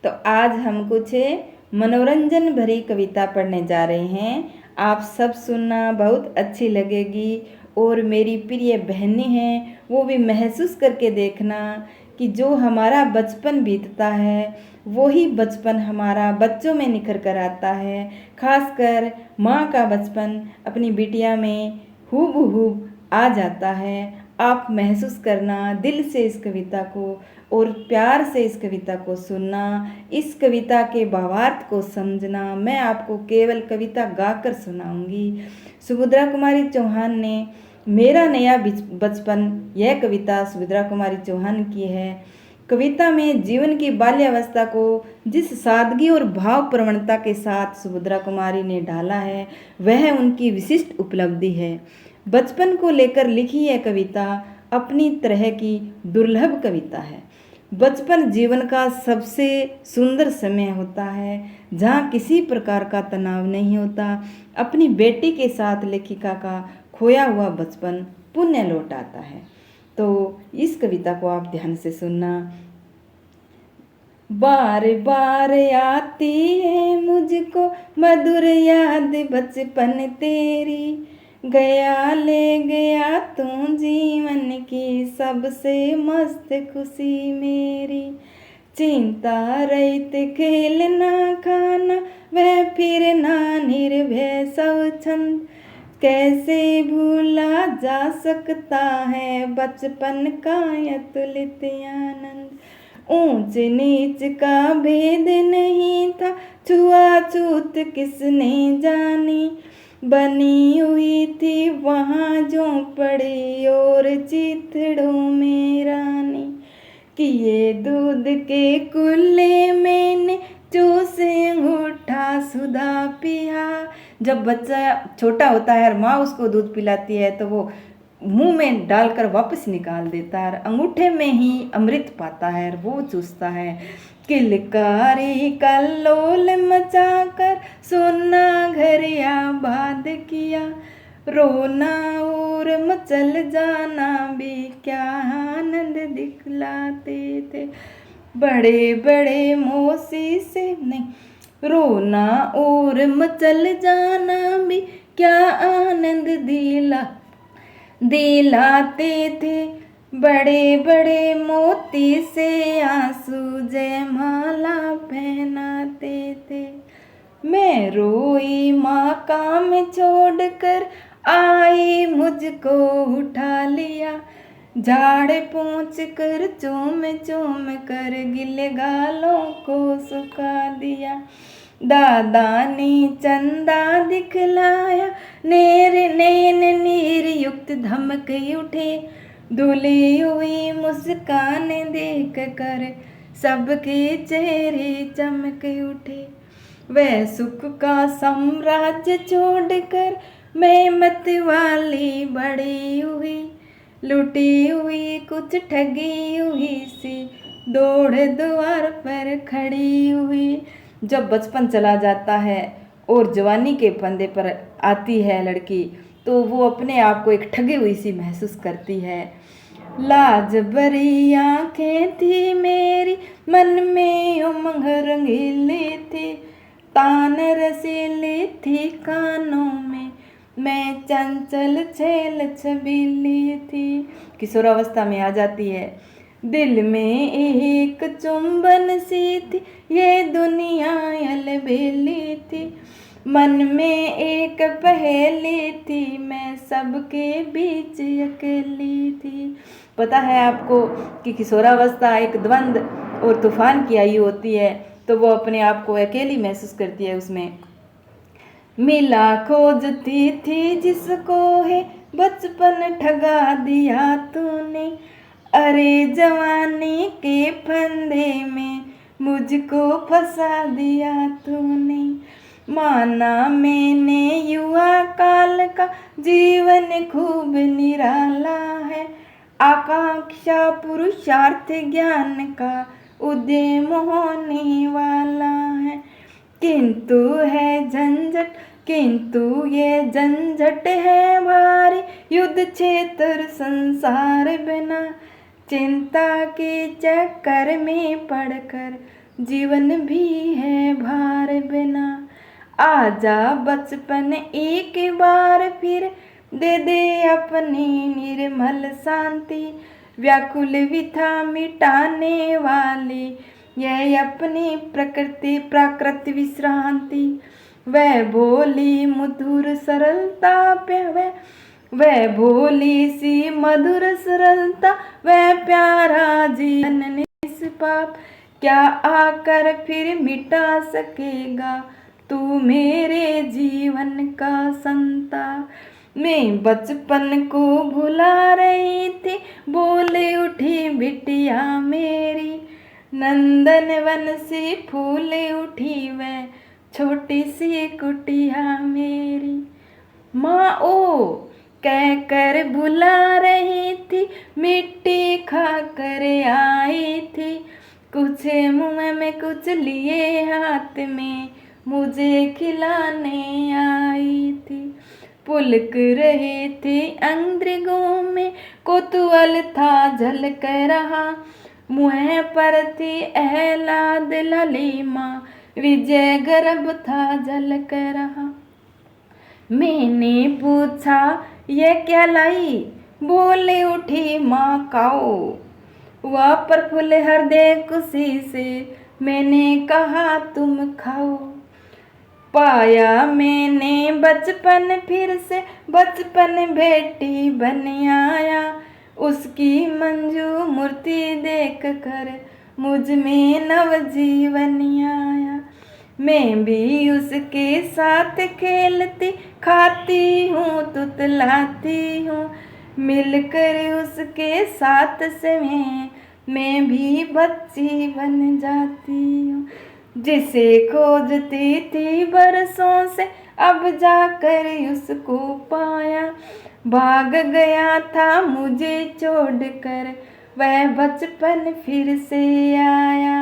तो आज हम कुछ मनोरंजन भरी कविता पढ़ने जा रहे हैं। आप सब सुनना, बहुत अच्छी लगेगी। और मेरी प्रिय बहनें हैं वो भी महसूस करके देखना कि जो हमारा बचपन बीतता है वही बचपन हमारा बच्चों में निखर कर आता है। खासकर माँ का बचपन अपनी बिटिया में हूबहू आ जाता है। आप महसूस करना दिल से इस कविता को और प्यार से इस कविता को सुनना, इस कविता के भावार्थ को समझना। मैं आपको केवल कविता गाकर सुनाऊंगी। सुभद्रा कुमारी चौहान ने मेरा नया बचपन, यह कविता सुभद्रा कुमारी चौहान की है। कविता में जीवन की बाल्यावस्था को जिस सादगी और भाव प्रवणता के साथ सुभद्रा कुमारी ने ढाला है वह उनकी विशिष्ट उपलब्धि है। बचपन को लेकर लिखी यह कविता अपनी तरह की दुर्लभ कविता है। बचपन जीवन का सबसे सुंदर समय होता है जहाँ किसी प्रकार का तनाव नहीं होता। अपनी बेटी के साथ लेखिका का खोया हुआ बचपन पुनः लौट आता है। तो इस कविता को आप ध्यान से सुनना। बार बार आती है मुझको मधुर याद बचपन तेरी, गया ले गया तू जीवन की सबसे मस्त खुशी मेरी। चिंता रहित खेलना खाना वह फिरना निर्भय स्वच्छंद, कैसे भूला जा सकता है बचपन का अतुलित आनंद। ऊंच नीच का भेद नहीं था, छुआछूत किसने जानी, बनी हुई थी वहाँ झोंपड़ी और चिथड़ों में रानी। किए दूध के कुल्ले मैंने चूसे अंगूठा सुधा पिया। जब बच्चा छोटा होता है और माँ उसको दूध पिलाती है तो वो मुंह में डालकर वापस निकाल देता है, अंगूठे में ही अमृत पाता है और वो चूसता है। किलकारी कल्लोल मचाकर सोना घर आबाद किया, रोना और मचल जाना भी क्या आनंद दिखलाते थे। बड़े बड़े मौसी से नहीं, रोना और मचल जाना भी क्या आनंद दिलाते थे। बड़े बड़े मोती से आंसू जयमाला पहनाते थे। मैं रोई माँ काम छोड़कर आई मुझको उठा लिया, झाड़ पोंछ कर चूम चूम कर गिले गालों को सुखा दिया। दादा ने चंदा दिखलाया, नैन नीर युक्त धमक उठे, धुली हुई मुस्कान देख कर सबके चेहरे चमक उठे। वह सुख का साम्राज्य छोड़कर मैं मत वाली बड़ी हुई, लुटी हुई कुछ ठगी हुई सी दौड़ द्वार पर खड़ी हुई। जब बचपन चला जाता है और जवानी के फंदे पर आती है लड़की तो वो अपने आप को एक ठगी हुई सी महसूस करती है। लाज भरी आंखें थी मेरी, मन में उमंग रंगीली थी, तान रसीली थी कानों में, मैं चंचल छेल छबीली थी। किशोरावस्था में आ जाती है। दिल में एक चुंबन सी थी, ये दुनिया अलबेली थी, मन में एक पहेली थी, मैं सबके बीच अकेली थी। पता है आपको कि किशोरावस्था एक द्वंद और तूफान की आयु होती है, तो वो अपने आप को अकेली महसूस करती है। उसमें मिला खोजती थी जिसको है बचपन ठगा दिया तूने, अरे जवानी के फंदे में मुझको फंसा दिया तूने। माना मैंने युवा काल का जीवन खूब निराला है, आकांक्षा पुरुषार्थ ज्ञान का उद्यम होने वाला है। किंतु ये झंझट है भारी, युद्ध क्षेत्र संसार बिना, चिंता के चक्कर में पड़कर जीवन भी है भार बिना। आजा बचपन एक बार फिर, दे दे अपनी निर्मल शांति। व्याकुल विथा मिटाने वाली यह अपनी प्रकृति प्राकृत विश्रांति। वह भोली मधुर सरलता पे वह भोली सी मधुर सरलता, वह प्यारा जीवन निष्पाप, क्या आकर फिर मिटा सकेगा तू मेरे जीवन का संताप। मैं बचपन को भुला रही थी, बोल उठी बिटिया मेरी। नंदन वन से फूल उठी वह छोटी सी कुटिया मेरी। माँ ओ कह कर बुला रही थी, मिट्टी खा कर आई थी। कुछ मुँह में कुछ लिए हाथ में, मुझे खिलाने आई थी। पुलक रहे थे अंतरिक्षों में, कौतूहल था झलक रहा। मुँह पर थी एहलाद ललीमा, विजय गर्भ था झलक रहा। मैंने पूछा ये क्या लाई, बोले उठी माँ काओ। वह प्रफुल्ल हृदय खुशी से मैंने कहा तुम खाओ। पाया मैंने बचपन फिर से, बचपन बेटी बन आया। उसकी मंजू मूर्ति देख कर मुझ में नवजीवन आया। मैं भी उसके साथ खेलती खाती हूँ तुतलाती हूँ, मिलकर उसके साथ से मैं भी बच्ची बन जाती हूँ। जिसे खोजती थी बरसों से, अब जाकर उसको पाया। भाग गया था मुझे छोड़कर, वह बचपन फिर से आया।